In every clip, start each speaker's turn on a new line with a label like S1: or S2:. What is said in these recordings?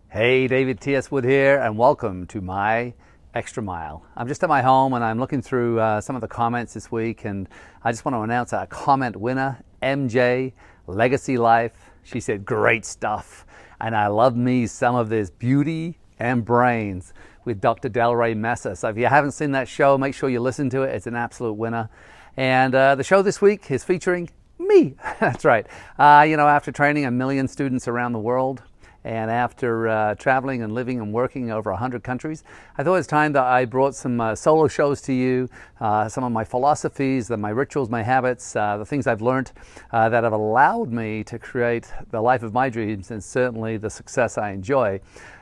S1: Hey, David T.S. Wood here, and welcome to my Extra Mile. I'm just at my home and I'm looking through some of the comments this week, and I just want to announce our comment winner, MJ, Legacy Life. She said, great stuff, and I love me some of this beauty and brains with Dr. Delray Mesa. So if you haven't seen that show, make sure you listen to it. It's an absolute winner. And the show this week is featuring me. That's right. After training 1 million students around the world, and after traveling and living and working in over 100 countries, I thought it was time that I brought some solo shows to you, some of my philosophies, my rituals, my habits, the things I've learned that have allowed me to create the life of my dreams and certainly the success I enjoy.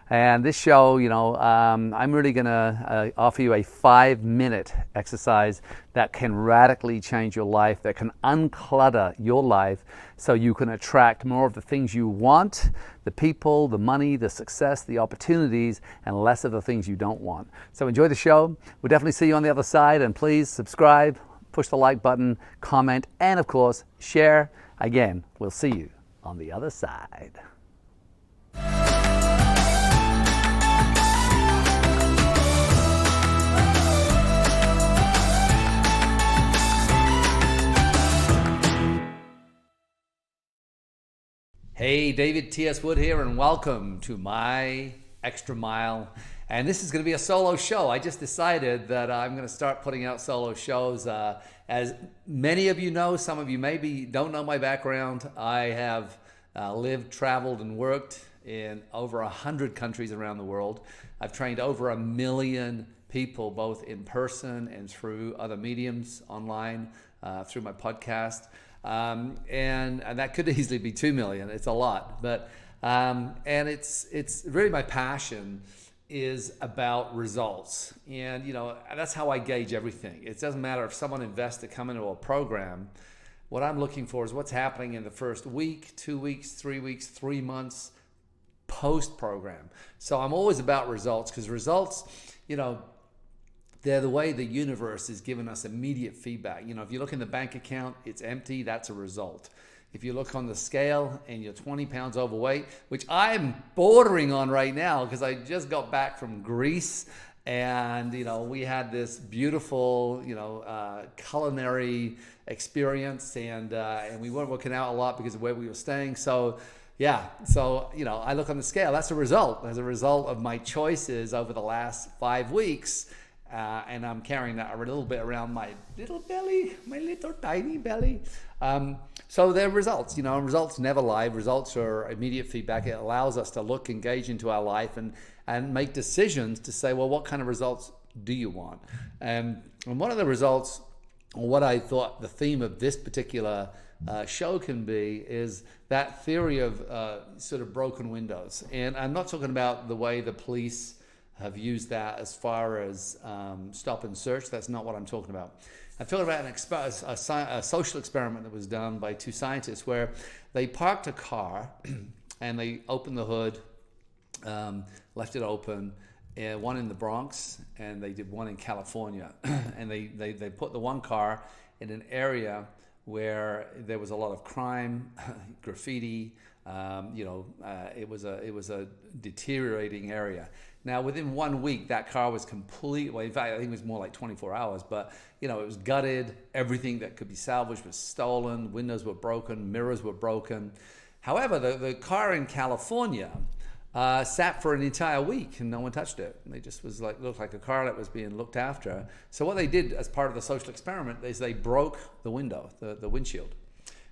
S1: And this show, I'm really going to offer you a 5-minute exercise that can radically change your life, that can unclutter your life so you can attract more of the things you want, the people, the money, the success, the opportunities, and less of the things you don't want. So enjoy the show. We'll definitely see you on the other side, and please subscribe, push the like button, comment, and of course, share. Again, we'll see you on the other side. Hey, David T.S. Wood here, and welcome to my Extra Mile. And this is going to be a solo show. I just decided that I'm going to start putting out solo shows. As many of you know, some of you maybe don't know my background. I have lived, traveled, and worked in over 100 countries around the world. I've trained over 1 million people, both in person and through other mediums online, through my podcast. And that could easily be 2 million. It's a lot, but and it's really my passion is about results, and that's how I gauge everything. It doesn't matter if someone invests to come into a program. What I'm looking for is what's happening in the first week, 2 weeks, 3 weeks, 3 months post program. So I'm always about results, because results, they're the way the universe is giving us immediate feedback. If you look in the bank account, it's empty, that's a result. If you look on the scale and you're 20 pounds overweight, which I'm bordering on right now because I just got back from Greece, and we had this beautiful culinary experience, and we weren't working out a lot because of where we were staying. So I look on the scale, that's a result. As a result of my choices over the last 5 weeks. And I'm carrying that a little bit around my little belly, my little tiny belly. So they're results, results never lie. Results are immediate feedback. It allows us to look, engage into our life and make decisions to say, well, what kind of results do you want? And one of the results, or what I thought the theme of this particular show can be, is that theory of sort of broken windows. And I'm not talking about the way the police have used that as far as stop and search. That's not what I'm talking about. I'm talking about a social experiment that was done by 2 scientists, where they parked a car and they opened the hood, left it open, one in the Bronx, and they did one in California. And they put the one car in an area where there was a lot of crime, graffiti. It was a deteriorating area. Now, within 1 week, that car was completely, in fact, I think it was more like 24 hours, but, it was gutted. Everything that could be salvaged was stolen. Windows were broken. Mirrors were broken. However, the car in California sat for an entire week and no one touched it. They just looked like a car that was being looked after. So what they did as part of the social experiment is they broke the window, the windshield.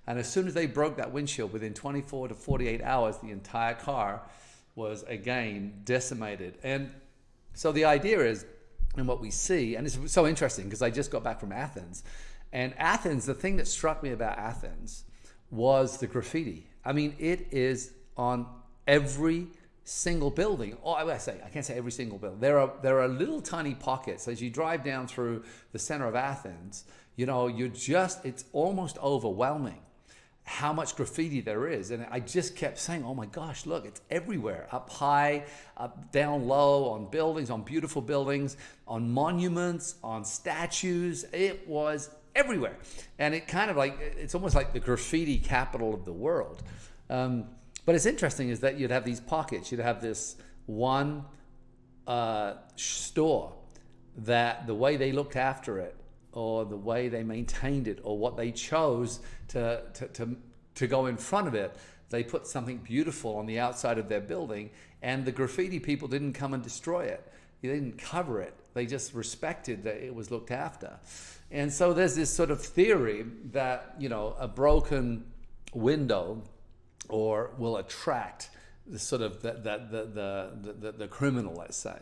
S1: And as soon as they broke that windshield, within 24 to 48 hours, the entire car was again decimated. And so the idea is, and what we see, and it's so interesting because I just got back from Athens. And Athens, the thing that struck me about Athens was the graffiti. I mean, it is on every single building. I can't say every single building. There are little tiny pockets. As you drive down through the center of Athens, it's almost overwhelming how much graffiti there is. And I just kept saying, oh my gosh, look, it's everywhere. Up high, up down low, on buildings, on beautiful buildings, on monuments, on statues. It was everywhere. And it kind of it's almost like the graffiti capital of the world. But it's interesting is that you'd have these pockets. You'd have this one store that the way they looked after it, or the way they maintained it, or what they chose to go in front of it, they put something beautiful on the outside of their building, and the graffiti people didn't come and destroy it. They didn't cover it. They just respected that it was looked after. And so there's this sort of theory that, a broken window will attract the sort of the criminal, let's say.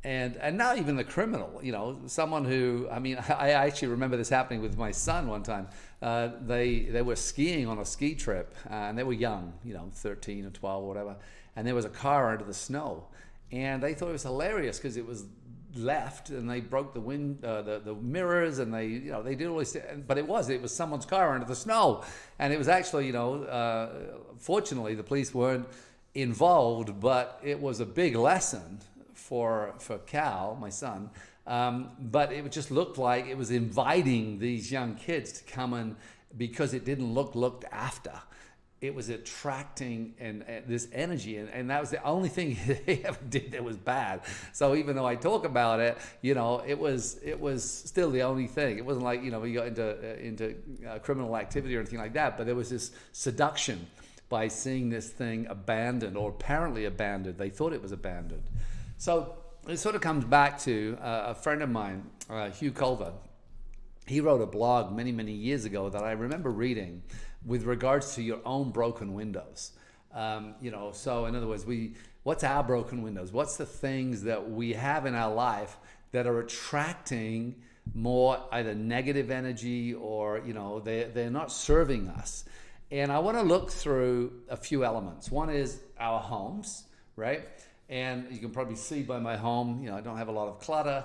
S1: And not even the criminal, someone who, I actually remember this happening with my son one time. They were skiing on a ski trip, and they were young, 13 or 12 or whatever, and there was a car under the snow, and they thought it was hilarious because it was left, and they broke the mirrors, and they did all this, but it was someone's car under the snow, and it was actually, fortunately the police weren't involved, but it was a big lesson for Cal, my son, but it just looked like it was inviting these young kids to come in because it didn't looked after. It was attracting and this energy, and that was the only thing he ever did that was bad. So even though I talk about it, it was still the only thing. It wasn't like we got into criminal activity or anything like that. But there was this seduction by seeing this thing abandoned, or apparently abandoned. They thought it was abandoned. So it sort of comes back to a friend of mine, Hugh Culver. He wrote a blog many, many years ago that I remember reading with regards to your own broken windows. So in other words, what's our broken windows? What's the things that we have in our life that are attracting more either negative energy or, they're not serving us? And I want to look through a few elements. One is our homes, right? And you can probably see by my home, I don't have a lot of clutter,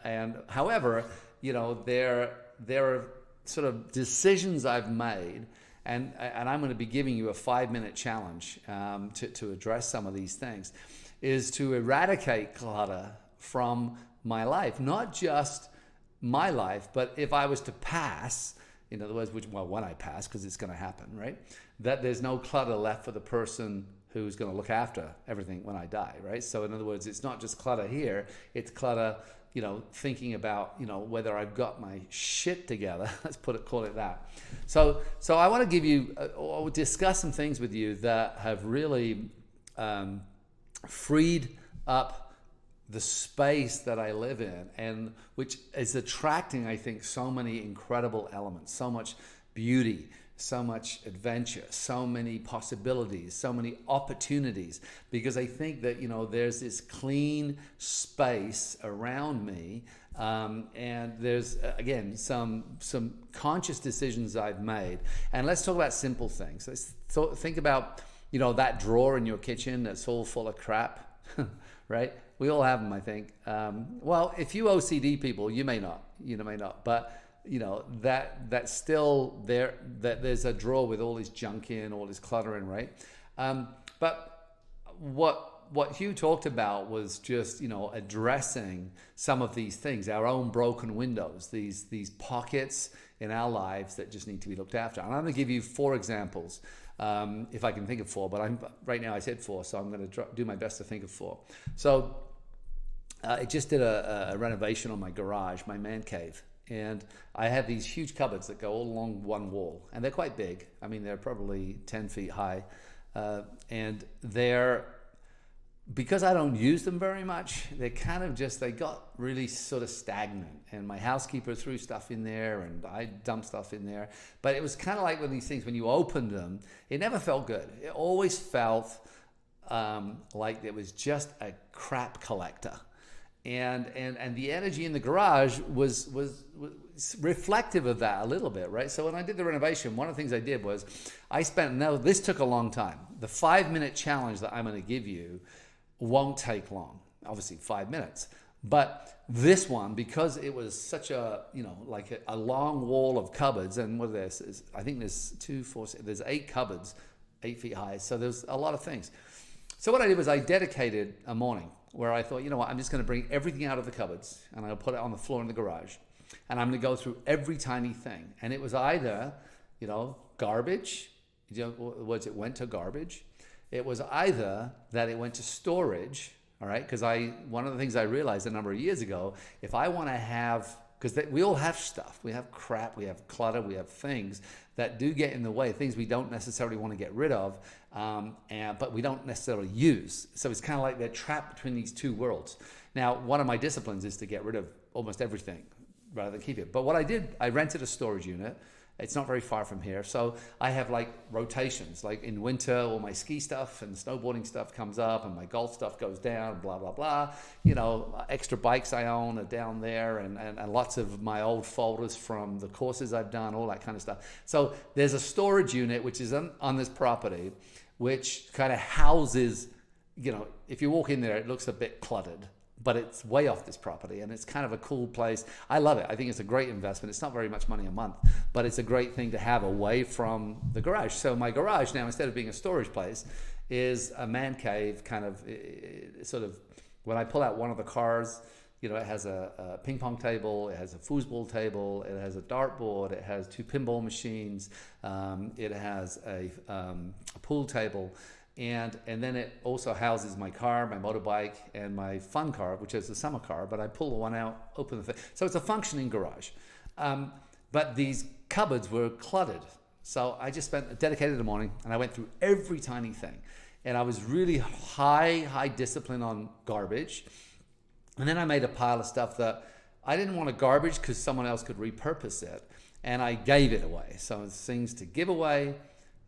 S1: and however, there are sort of decisions I've made, and I'm going to be giving you a 5-minute challenge to address some of these things, is to eradicate clutter from my life, not just my life, but if I was to pass, in other words, when I pass, because it's going to happen, right? That there's no clutter left for the person who's going to look after everything when I die, right? So in other words, it's not just clutter here, it's clutter, thinking about, whether I've got my shit together, let's call it that. So I want to give you, or discuss some things with you that have really freed up the space that I live in, and which is attracting, I think, so many incredible elements, so much beauty, so much adventure, so many possibilities, so many opportunities, because I think that, there's this clean space around me, and there's, again, some conscious decisions I've made. And let's talk about simple things. Let's think about, that drawer in your kitchen that's all full of crap, right? We all have them, I think. Well, if you OCD people, you may not, but that's still there, that there's a drawer with all this junk in, all this clutter in, right? But what Hugh talked about was just, addressing some of these things, our own broken windows, these pockets in our lives that just need to be looked after. And I'm going to give you 4 examples, if I can think of 4, but right now I said 4, so I'm going to do my best to think of 4. So I just did a renovation on my garage, my man cave. And I have these huge cupboards that go all along one wall, and they're quite big. They're probably 10 feet high, and because I don't use them very much, they got really sort of stagnant, and my housekeeper threw stuff in there, and I dumped stuff in there, but it was kind of like one of these things, when you opened them, it never felt good. It always felt like it was just a crap collector. And the energy in the garage was reflective of that a little bit, right? So when I did the renovation, one of the things I did was this took a long time. The 5-minute challenge that I'm going to give you won't take long, obviously 5 minutes. But this one, because it was such a, like a long wall of cupboards, and what is I think there's there's 8 cupboards, 8 feet high. So there's a lot of things. So what I did was I dedicated a morning where I thought, I'm just going to bring everything out of the cupboards, and I'll put it on the floor in the garage, and I'm going to go through every tiny thing. And it was either, garbage, was it went to garbage. It was either that it went to storage, all right? Because one of the things I realized a number of years ago, if I want to have, because we all have stuff, we have crap, we have clutter, we have things that do get in the way, things we don't necessarily want to get rid of, but we don't necessarily use. So it's kind of like they're trapped between these two worlds. Now, one of my disciplines is to get rid of almost everything rather than keep it. But what I did, I rented a storage unit. It's not very far from here. So I have like rotations, like in winter, all my ski stuff and snowboarding stuff comes up and my golf stuff goes down, blah, blah, blah. Extra bikes I own are down there and lots of my old folders from the courses I've done, all that kind of stuff. So there's a storage unit, which is on this property, which kind of houses, if you walk in there, it looks a bit cluttered, but it's way off this property and it's kind of a cool place. I love it. I think it's a great investment. It's not very much money a month, but it's a great thing to have away from the garage. So my garage now, instead of being a storage place, is a man cave kind of sort of, when I pull out one of the cars, it has a ping pong table, it has a foosball table, it has a dartboard, it has 2 pinball machines, it has a pool table. And then it also houses my car, my motorbike, and my fun car, which is a summer car, but I pull the one out, open the thing. So it's a functioning garage. But these cupboards were cluttered. So I just dedicated a morning, and I went through every tiny thing. And I was really high discipline on garbage. And then I made a pile of stuff that I didn't want to garbage because someone else could repurpose it. And I gave it away. So it's things to give away,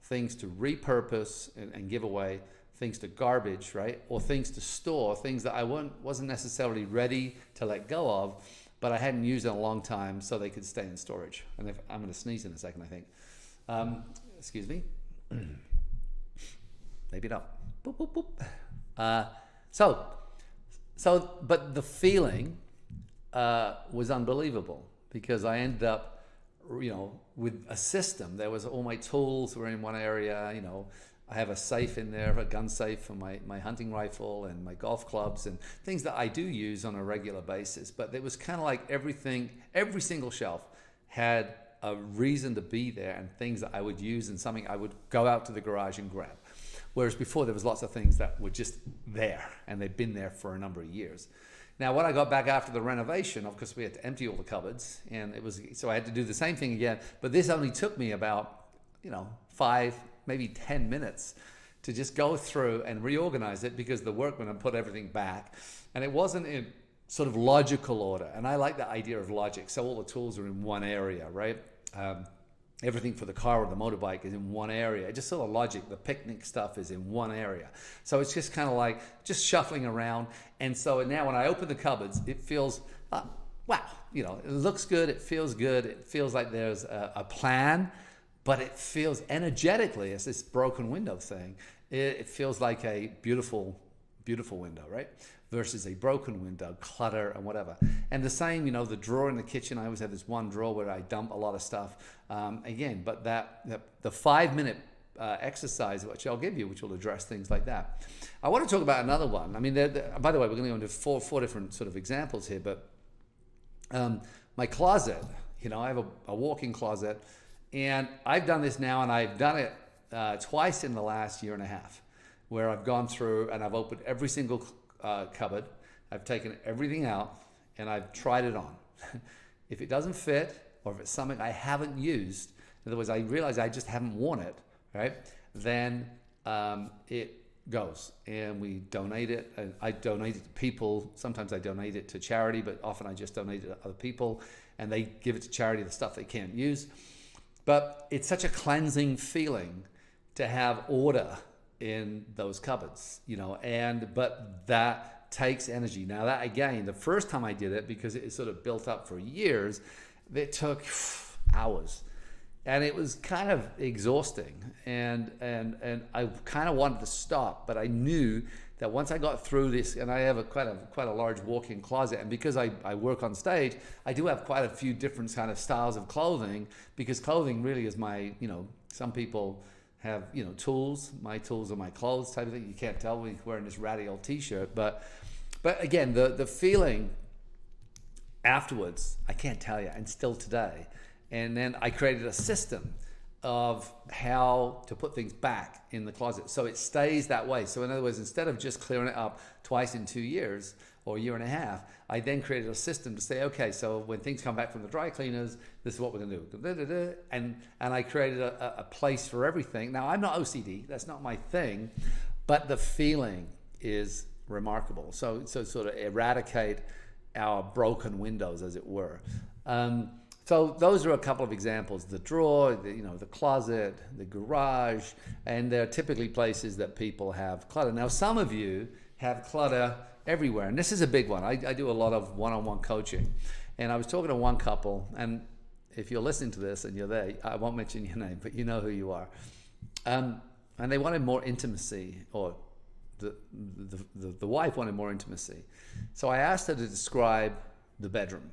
S1: things to repurpose and give away, things to garbage, right? Or things to store, things that I wasn't necessarily ready to let go of, but I hadn't used in a long time so they could stay in storage. And I'm going to sneeze in a second, I think. Excuse me. Maybe not. Boop, boop, boop. But the feeling was unbelievable because I ended up with a system. There was all my tools were in one area. I have a safe in there, a gun safe for my hunting rifle and my golf clubs and things that I do use on a regular basis. But it was kind of like everything, every single shelf had a reason to be there and things that I would use and something I would go out to the garage and grab. Whereas before there was lots of things that were just there and they'd been there for a number of years. Now, when I got back after the renovation, of course, we had to empty all the cupboards, and so I had to do the same thing again. But this only took me about, 5, maybe 10 minutes to just go through and reorganize it because the workmen had put everything back, and it wasn't in sort of logical order. And I like the idea of logic. So all the tools are in one area, right? Everything for the car or the motorbike is in one area. Just sort of logic. The picnic stuff is in one area. So it's just kind of like just shuffling around. And so now when I open the cupboards, it feels, wow, it looks good. It feels good. It feels like there's a plan, but it feels energetically, as this broken window thing, it feels like a beautiful, beautiful window, right? Versus a broken window, clutter and whatever. And the same, the drawer in the kitchen, I always have this one drawer where I dump a lot of stuff. Again, but the 5-minute exercise, which I'll give you, which will address things like that. I want to talk about another one. I mean, by the way, we're going to go into four different sort of examples here, but my closet, I have a walk-in closet, and I've done this now, and I've done it twice in the last year and a half, where I've gone through and I've opened every single cupboard. I've taken everything out and I've tried it on. If it doesn't fit, or if it's something I haven't used, in other words, I realize I just haven't worn it, right? Then it goes and we donate it. And I donate it to people. Sometimes I donate it to charity, but often I just donate it to other people and they give it to charity, the stuff they can't use. But it's such a cleansing feeling to have order in those cupboards, but that takes energy. Now that, again, the first time I did it, because it sort of built up for years, it took hours and it was kind of exhausting and I kind of wanted to stop, but I knew that once I got through this, and I have quite a large walk-in closet, and because I work on stage, I do have quite a few different kind of styles of clothing, because clothing really is my, some people have, tools. My tools are my clothes type of thing. You can't tell me wearing this ratty old t-shirt, but again, the feeling afterwards, I can't tell you, and still today. And then I created a system of how to put things back in the closet so it stays that way. So in other words, instead of just clearing it up twice in 2 years or a year and a half, I then created a system to say, okay, so when things come back from the dry cleaners, this is what we're going to do. And I created a place for everything. Now, I'm not OCD. That's not my thing. But the feeling is remarkable. So sort of eradicate our broken windows, as it were. So those are a couple of examples: the drawer, the closet, the garage, and they're typically places that people have clutter. Now, some of you have clutter everywhere, and this is a big one. I do a lot of one-on-one coaching, and I was talking to one couple, and if you're listening to this and you're there, I won't mention your name, but you know who you are. And they wanted more intimacy, or the wife wanted more intimacy. So I asked her to describe the bedroom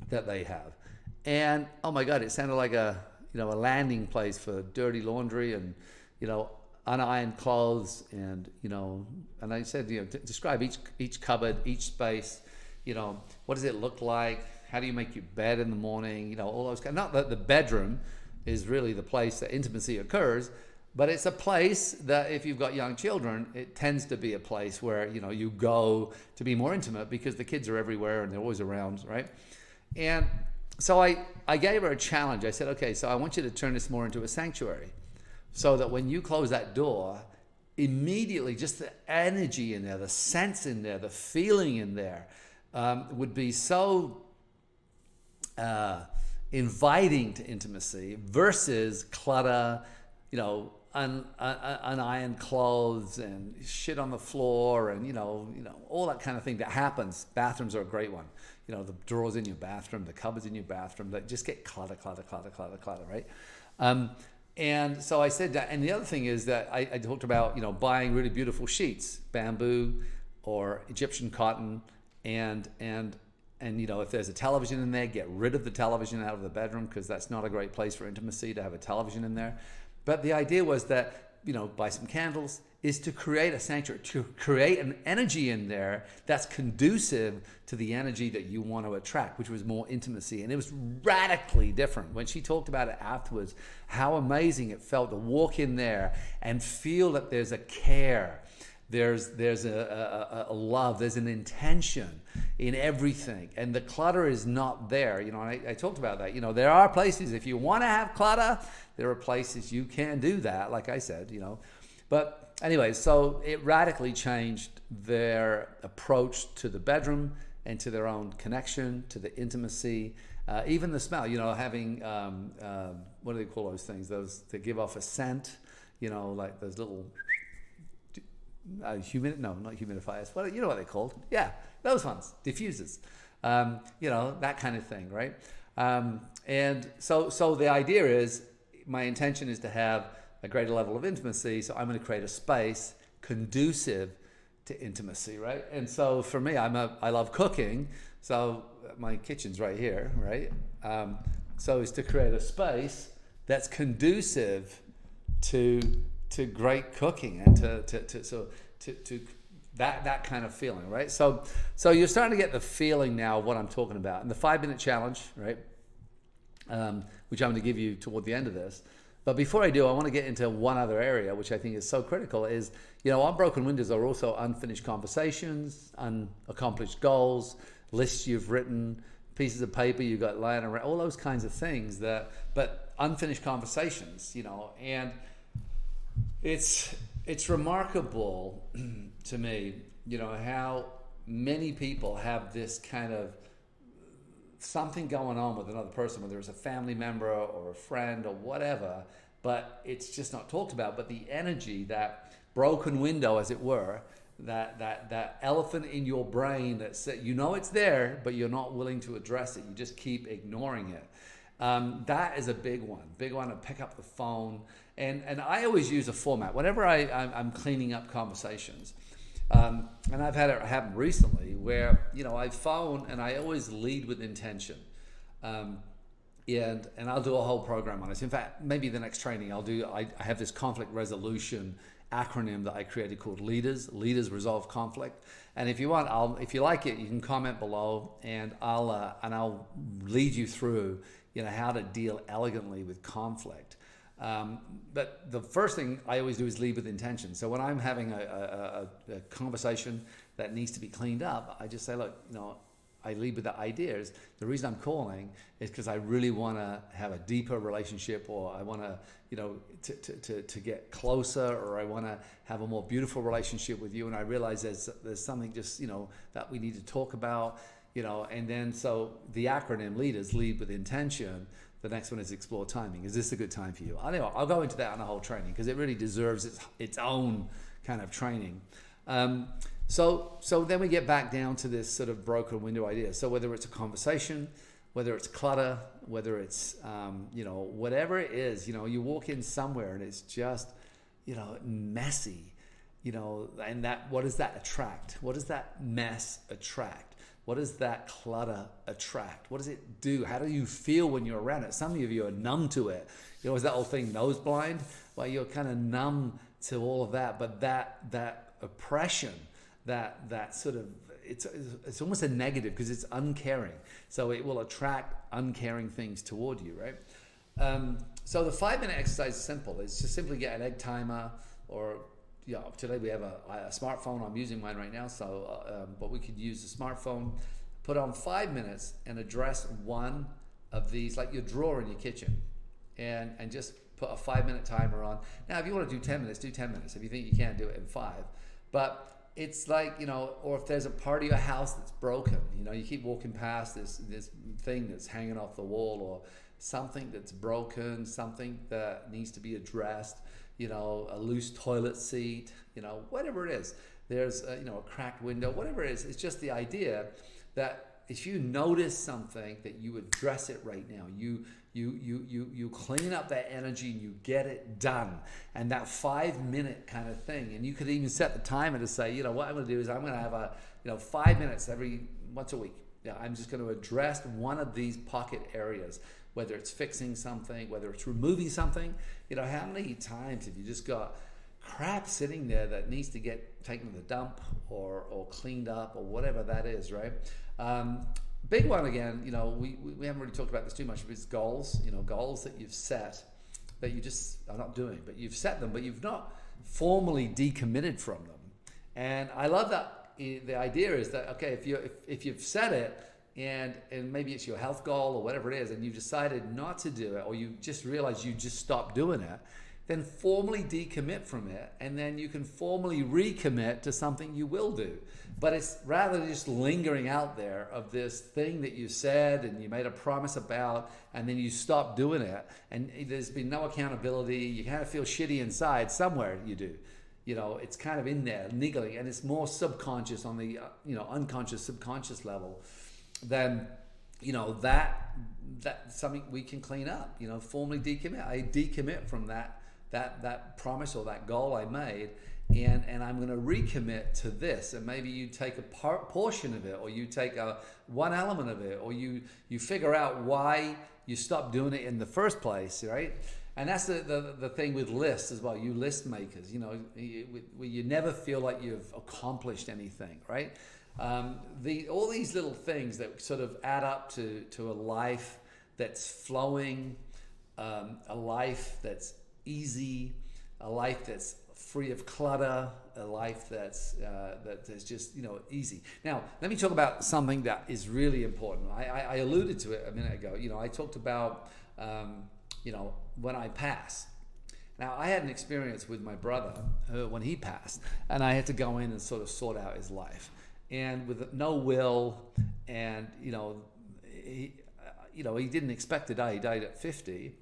S1: that they have. And oh my God, it sounded like a landing place for dirty laundry and unironed clothes, and and I said, describe each cupboard, each space. What does it look like? How do you make your bed in the morning? All those kind. Not that the bedroom is really the place that intimacy occurs, but it's a place that if you've got young children, it tends to be a place where you go to be more intimate because the kids are everywhere and they're always around, right? And so I gave her a challenge. I said, okay, so I want you to turn this more into a sanctuary, so that when you close that door, immediately just the energy in there, the sense in there, the feeling in there would be so inviting to intimacy versus clutter, unironed clothes and shit on the floor and all that kind of thing that happens. Bathrooms are a great one. The drawers in your bathroom, the cupboards in your bathroom that just get clutter, right? And so I said that. And the other thing is that I talked about buying really beautiful sheets, bamboo or Egyptian cotton, and if there's a television in there, get rid of the television out of the bedroom, because that's not a great place for intimacy to have a television in there. But the idea was that buy some candles, is to create a sanctuary, to create an energy in there that's conducive to the energy that you want to attract, which was more intimacy. And it was radically different. When she talked about it afterwards, how amazing it felt to walk in there and feel that there's a care, there's a love, there's an intention in everything. And the clutter is not there. I talked about that. There are places, if you want to have clutter, there are places you can do that, like I said, But anyway, so it radically changed their approach to the bedroom and to their own connection, to the intimacy, even the smell, having, what do they call those things? Those that give off a scent, like those little, not humidifiers, well, you know what they're called. Yeah, those ones, diffusers, that kind of thing, right? And so the idea is, my intention is to have a greater level of intimacy, so I'm going to create a space conducive to intimacy, right? And so for me, I love cooking, so my kitchen's right here, right? So is to create a space that's conducive to great cooking and to that kind of feeling, right? So you're starting to get the feeling now of what I'm talking about. And the 5-minute challenge, right? Which I'm going to give you toward the end of this. But before I do, I want to get into one other area, which I think is so critical, is, unbroken windows are also unfinished conversations, unaccomplished goals, lists you've written, pieces of paper you've got lying around, all those kinds of things but unfinished conversations, and it's remarkable to me, how many people have this kind of something going on with another person, whether it's a family member or a friend or whatever, but it's just not talked about. But the energy, that broken window, as it were, that elephant in your brain that it's there, but you're not willing to address it. You just keep ignoring it. That is a big one to pick up the phone. And I always use a format. Whenever I'm cleaning up conversations, and I've had it happen recently where, I phone and I always lead with intention. And I'll do a whole program on this. In fact, maybe the next training I have this conflict resolution acronym that I created called Leaders Resolve Conflict. And if you want, if you like it, you can comment below, and I'll lead you through, how to deal elegantly with conflict. But the first thing I always do is lead with intention. So when I'm having a conversation that needs to be cleaned up, I just say, look, I lead with the ideas. The reason I'm calling is because I really want to have a deeper relationship, or I want to get closer, or I want to have a more beautiful relationship with you. And I realize there's something just, that we need to talk about, and then so the acronym leaders lead with intention. The next one is explore timing. Is this a good time for you? Anyway, I'll go into that on the whole training because it really deserves its own kind of training. So then we get back down to this sort of broken window idea. So whether it's a conversation, whether it's clutter, whether it's, whatever it is, you walk in somewhere and it's just, messy, and what does that attract? What does that mess attract? What does that clutter attract? What does it do? How do you feel when you're around it? Some of you are numb to it. Is that old thing, nose blind? Well, you're kind of numb to all of that, but that oppression, that sort of, it's almost a negative because it's uncaring. So it will attract uncaring things toward you, right? So the 5-minute exercise is simple. It's just simply get an egg timer, or today we have a smartphone. I'm using mine right now, but we could use a smartphone. Put on 5 minutes and address one of these, like your drawer in your kitchen, and just put a 5-minute timer on. Now, if you want to do 10 minutes, do 10 minutes. If you think you can't do it in 5, but it's like, or if there's a part of your house that's broken, you keep walking past this thing that's hanging off the wall, or something that's broken, something that needs to be addressed, a loose toilet seat, whatever it is. There's a cracked window, whatever it is. It's just the idea that if you notice something, that you address it right now. You clean up that energy and you get it done. And that 5-minute kind of thing. And you could even set the timer to say, what I'm going to do is I'm going to have 5 minutes once a week. I'm just going to address one of these pocket areas, whether it's fixing something, whether it's removing something. How many times have you just got crap sitting there that needs to get taken to the dump or cleaned up or whatever that is, right? Big one again, we haven't really talked about this too much, but it's goals, goals that you've set that you just are not doing, but you've set them, but you've not formally decommitted from them. And I love that. The idea is that, okay, if you've set it, and maybe it's your health goal or whatever it is, and you've decided not to do it, or you just realize you just stopped doing it, then formally decommit from it, and then you can formally recommit to something you will do. But it's rather than just lingering out there of this thing that you said and you made a promise about, and then you stop doing it, and there's been no accountability, you kind of feel shitty inside, somewhere you do. It's kind of in there, niggling, and it's more subconscious on the, unconscious, subconscious level. Then that's something we can clean up, formally decommit. I decommit from that promise or that goal I made, and I'm going to recommit to this. And maybe you take a portion of it, or you take one element of it, or you figure out why you stopped doing it in the first place, right? And that's the thing with lists as well. You list makers, you never feel like you've accomplished anything, right? All these little things that sort of add up to a life that's flowing, a life that's easy, a life that's free of clutter, a life that's just easy. Now, let me talk about something that is really important. I alluded to it a minute ago. I talked about when I pass. Now, I had an experience with my brother when he passed, and I had to go in and sort of sort out his life. And with no will, and he didn't expect to die. He died at 50,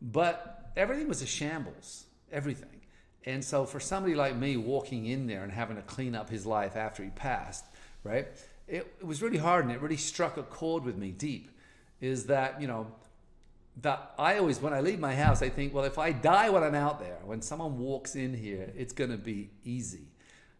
S1: but everything was a shambles, everything. And so for somebody like me walking in there and having to clean up his life after he passed, right? It was really hard, and it really struck a chord with me deep. Is that that I always, when I leave my house, I think, well, if I die when I'm out there, when someone walks in here, it's going to be easy.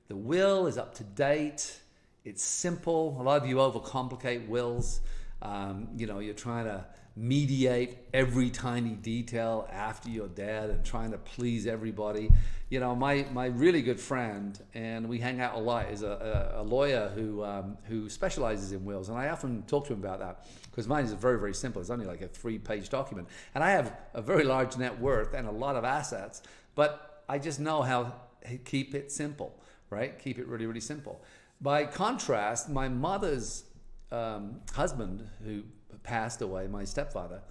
S1: The will is up to date. It's simple. A lot of you overcomplicate wills. You're trying to mediate every tiny detail after you're dead and trying to please everybody. You know, my really good friend, and we hang out a lot, is a lawyer who specializes in wills, and I often talk to him about that because mine is very, very simple. It's only like a 3-page document, and I have a very large net worth and a lot of assets, but I just know how to keep it simple, right? Keep it really, really simple. By contrast, my mother's husband, who passed away, my stepfather,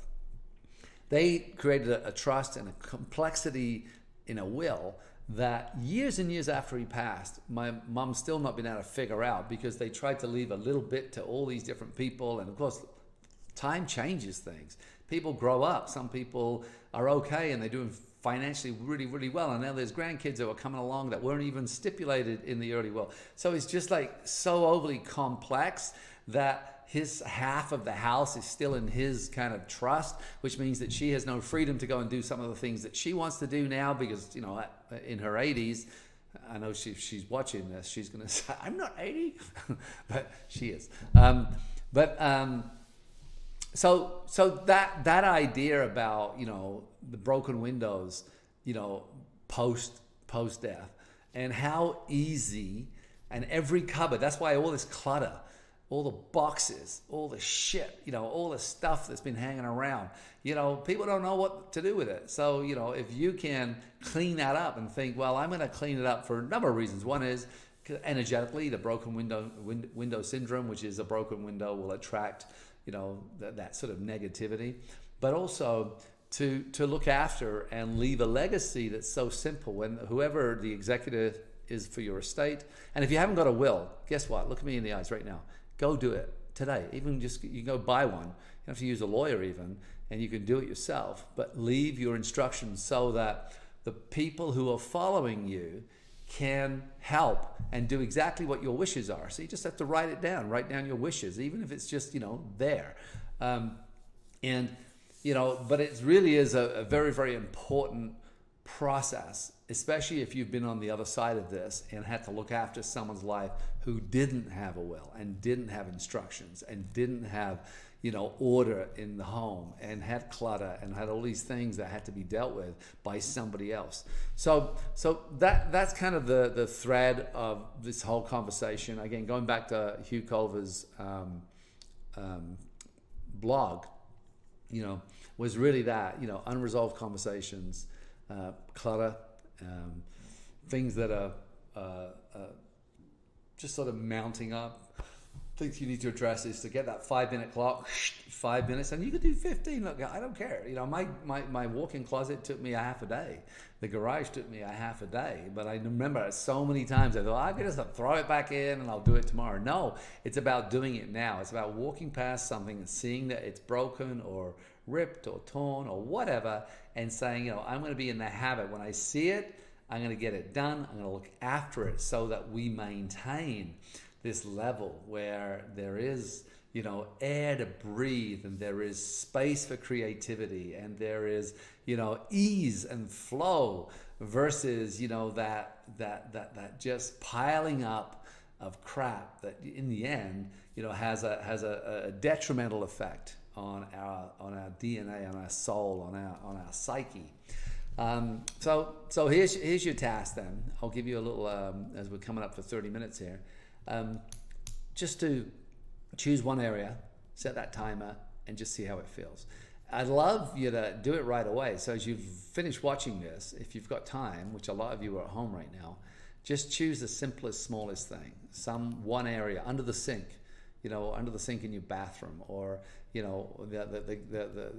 S1: they created a trust and a complexity in a will that years and years after he passed, my mom's still not been able to figure out, because they tried to leave a little bit to all these different people. And of course, time changes things. People grow up. Some people are okay and they're doing financially really, really well. And now there's grandkids that are coming along that weren't even stipulated in the early will. So it's just like so overly complex that his half of the house is still in his kind of trust, which means that she has no freedom to go and do some of the things that she wants to do now, because, you know, in her 80s, I know she's watching this, she's going to say, I'm not 80, but she is. So that idea about, you know, the broken windows, you know, post death, and how easy, and every cupboard, that's why all this clutter, all the boxes, all the shit, you know, all the stuff that's been hanging around, you know, people don't know what to do with it. So, you know, if you can clean that up and think, well, I'm going to clean it up for a number of reasons. One is energetically, the broken window syndrome, which is a broken window will attract, you know, that sort of negativity, but also to look after and leave a legacy that's so simple. When whoever the executor is for your estate, and if you haven't got a will, guess what? Look at me in the eyes right now. Go do it today. Even just, you can go buy one. You don't have to use a lawyer even, and you can do it yourself, but leave your instructions so that the people who are following you can help and do exactly what your wishes are. So you just have to write down your wishes, even if it's just, you know, there. And, you know, but it really is a very, very important process, especially if you've been on the other side of this and had to look after someone's life who didn't have a will and didn't have instructions and didn't have, you know, order in the home and had clutter and had all these things that had to be dealt with by somebody else. So that's kind of the thread of this whole conversation. Again, going back to Hugh Culver's blog, you know, was really that, you know, unresolved conversations, clutter, things that are just sort of mounting up. Things you need to address is to get that 5-minute clock, 5 minutes, and you could do 15. Look, I don't care. You know, my walk-in closet took me a half a day. The garage took me a half a day. But I remember so many times I thought, I could just throw it back in and I'll do it tomorrow. No, it's about doing it now. It's about walking past something and seeing that it's broken or ripped or torn or whatever, and saying, you know, I'm going to be in the habit. When I see it, I'm going to get it done. I'm going to look after it so that we maintain this level where there is, you know, air to breathe, and there is space for creativity, and there is, you know, ease and flow versus, you know, that just piling up of crap that in the end, you know, has a detrimental effect on our DNA, on our soul, on our psyche. So here's your task then. I'll give you a little, as we're coming up for 30 minutes here, just to choose one area, set that timer, and just see how it feels. I'd love you to do it right away. So as you've finished watching this, if you've got time, which a lot of you are at home right now, just choose the simplest, smallest thing. One area under the sink, you know, under the sink in your bathroom, or, you know,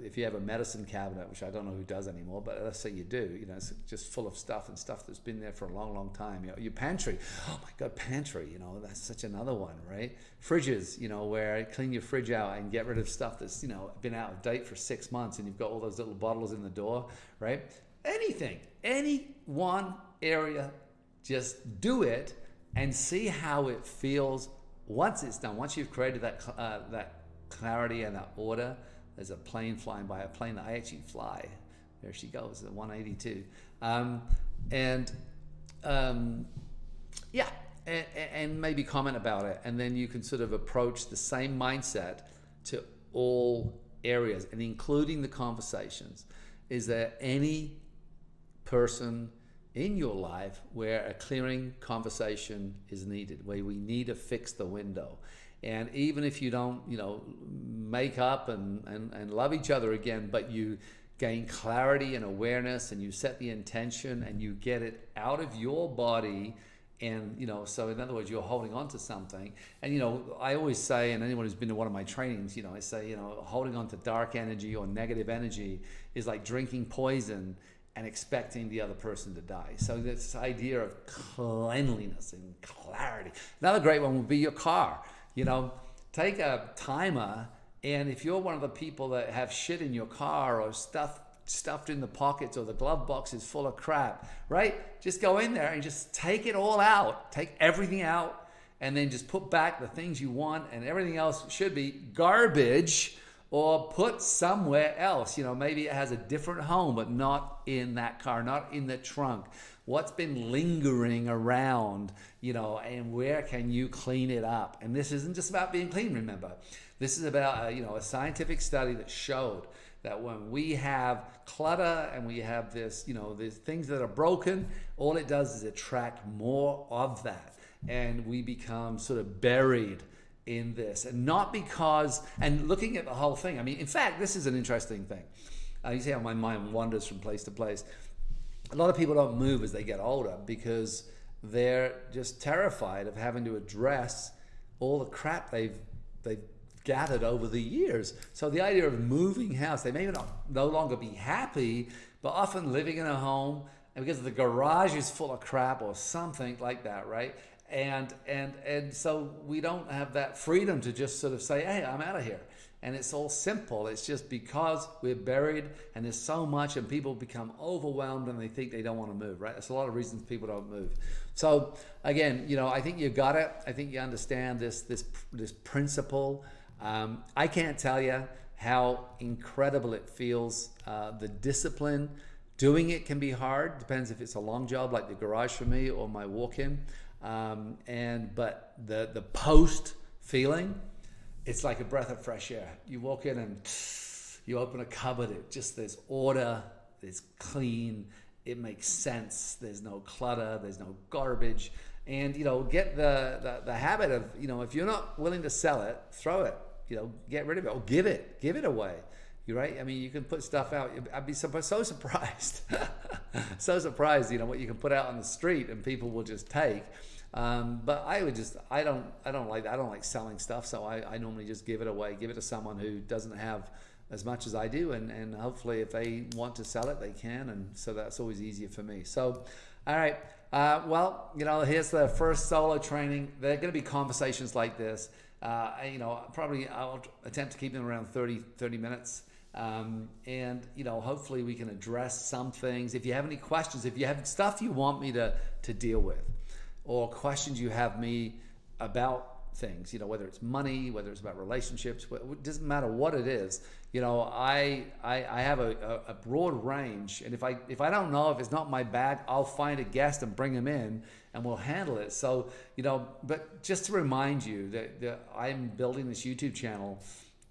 S1: if you have a medicine cabinet, which I don't know who does anymore, but let's say you do, you know, it's just full of stuff and stuff that's been there for a long, long time. You know, your pantry, oh my God, pantry, you know, that's such another one, right? Fridges, you know, where clean your fridge out and get rid of stuff that's, you know, been out of date for 6 months, and you've got all those little bottles in the door, right? Anything, any one area, just do it and see how it feels once it's done. Once you've created that clarity and that order. There's a plane flying by, a plane that I actually fly. There she goes, at 182. And maybe comment about it. And then you can sort of approach the same mindset to all areas, and including the conversations. Is there any person in your life where a clearing conversation is needed, where we need to fix the window? And even if you don't, make up and love each other again, but you gain clarity and awareness, and you set the intention, and you get it out of your body. And, so in other words, you're holding on to something. And, I always say, and anyone who's been to one of my trainings, I say, holding on to dark energy or negative energy is like drinking poison and expecting the other person to die. So this idea of cleanliness and clarity. Another great one would be your car. Take a timer, and if you're one of the people that have shit in your car or stuffed in the pockets, or the glove box is full of crap, right? Just go in there and just take it all out. Take everything out, and then just put back the things you want, and everything else should be garbage, or put somewhere else. Maybe it has a different home, but not in that car, not in the trunk. What's been lingering around, and where can you clean it up? And this isn't just about being clean, remember. This is about, a scientific study that showed that when we have clutter and we have this, these things that are broken, all it does is attract more of that. And we become sort of buried in this. And not because, and looking at the whole thing, in fact, this is an interesting thing. You see how my mind wanders from place to place. A lot of people don't move as they get older because they're just terrified of having to address all the crap they've gathered over the years. So the idea of moving house, they may no longer be happy, but often living in a home, and because the garage is full of crap or something like that, right? And so we don't have that freedom to just sort of say, hey, I'm out of here. And it's all simple. It's just because we're buried and there's so much, and people become overwhelmed and they think they don't want to move, right? That's a lot of reasons people don't move. So again, I think you got it. I think you understand this principle. I can't tell you how incredible it feels. The discipline, doing it can be hard. Depends if it's a long job like the garage for me or my walk-in. But the post feeling, it's like a breath of fresh air. You walk in and you open a cupboard, there's order, there's clean, it makes sense, there's no clutter, there's no garbage. And, get the habit of, if you're not willing to sell it, throw it, get rid of it, or give it away. You're right. you can put stuff out. I'd be so surprised, so surprised, what you can put out on the street and people will just take. But I don't like that. I don't like selling stuff. So I normally just give it away, give it to someone who doesn't have as much as I do. And hopefully if they want to sell it, they can. And so that's always easier for me. So, all right. Here's the first solo training. There are going to be conversations like this. Probably I'll attempt to keep them around 30 minutes. Hopefully we can address some things. If you have any questions, if you have stuff you want me to deal with, or questions you have me about things, whether it's money, whether it's about relationships, it doesn't matter what it is. I have a broad range, and if I don't know, if it's not my bag, I'll find a guest and bring them in and we'll handle it. So, but just to remind you that I'm building this YouTube channel,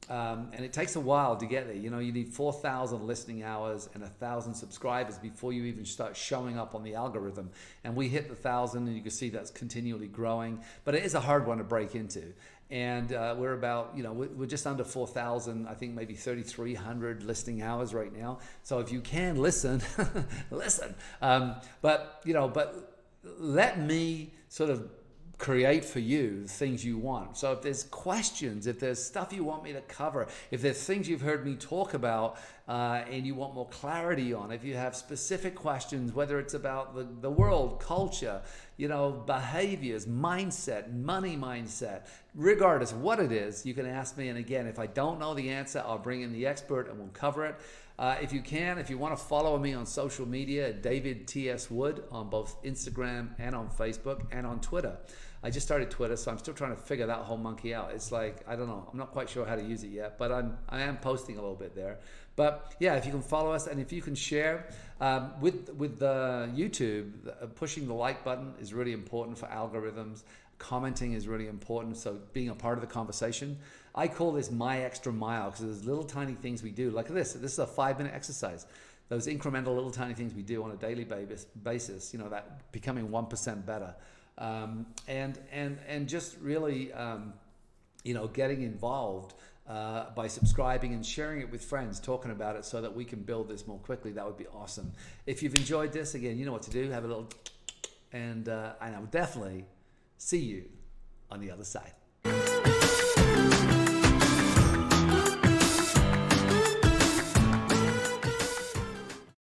S1: and it takes a while to get there. You need 4,000 listening hours and 1,000 subscribers before you even start showing up on the algorithm. And we hit the 1,000, and you can see that's continually growing. But it is a hard one to break into. And we're about, we're just under 4,000, I think maybe 3,300 listening hours right now. So if you can listen, listen. But let me sort of create for you the things you want. So if there's questions, if there's stuff you want me to cover, if there's things you've heard me talk about and you want more clarity on, if you have specific questions, whether it's about the world, culture, behaviors, mindset, money mindset, regardless of what it is, you can ask me. And again, if I don't know the answer, I'll bring in the expert and we'll cover it. If you want to follow me on social media, David T.S. Wood on both Instagram and on Facebook and on Twitter. I just started Twitter, so I'm still trying to figure that whole monkey out. It's like, I don't know, I'm not quite sure how to use it yet, but I am posting a little bit there. But yeah, if you can follow us and if you can share with the YouTube, pushing the like button is really important for algorithms. Commenting is really important, so being a part of the conversation. I call this my extra mile because there's little tiny things we do like this. This is a 5-minute exercise. Those incremental little tiny things we do on a daily basis, you know, that becoming 1% better, and just really, you know, getting involved by subscribing and sharing it with friends, talking about it so that we can build this more quickly. That would be awesome. If you've enjoyed this, again, you know what to do. Have a little, and I will definitely see you on the other side.